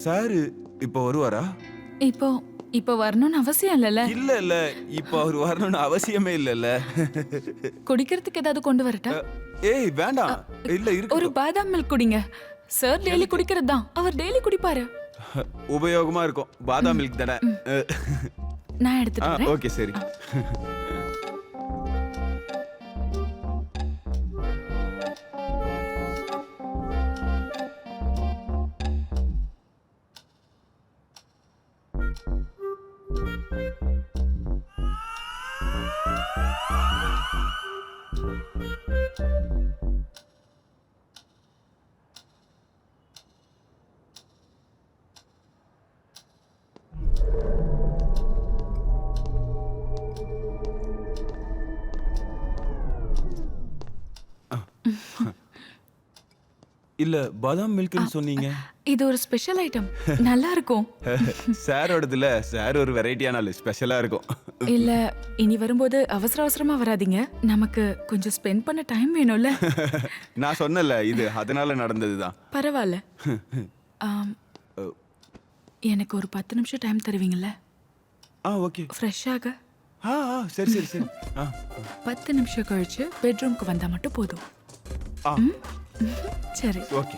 Sir இப்போ வருவாரா? இப்போ இப்போ வரணும்னு அவசியம் இல்லைல்ல. இல்ல இப்போ அவர் வரணும்னு அவசியமே இல்லல்ல. குடிக்கிறதுக்கு ஏதாவது கொண்டு வரட்டா? ஏய் வேண்டாம். இல்ல ஒரு இருக்கு. பாதாம் மில்க் குடிங்க. சார் டெய்லி குடிக்கிறது தான். அவர் டெய்லி குடிப்பாரு. உபயோகமா இருக்கும். பாதாம் மில்க் தானே. நான் எடுத்துட்டு வரேன். ஓகே சரி. இல்ல பாதாம் மில்க்னு சொன்னீங்க. இது ஒரு ஸ்பெஷல் ஐட்டம். நல்லா இருக்கும். சாரோடதுல சார் ஒரு வெரைட்டியான ஆளு. ஸ்பெஷலா இருக்கும். இல்ல இனி வரும்போது அவசர அவசரமா வராதீங்க. நமக்கு கொஞ்சம் ஸ்பெண்ட் பண்ண டைம் வேணும்ல. நான் சொன்னல இது அதனால நடந்ததுதான். பரவாயில்ல. ஆம், எனக்கு ஒரு 10 நிமிஷம் டைம் தருவீங்கல்ல? ஓகே. ஃப்ரெஷ் ஆக. சரி சரி சரி. 10 நிமிஷம் கழிச்சு பெட்ரூம்க்கு வந்தா மட்டும் போதும். ஆ சரி. ஓகே.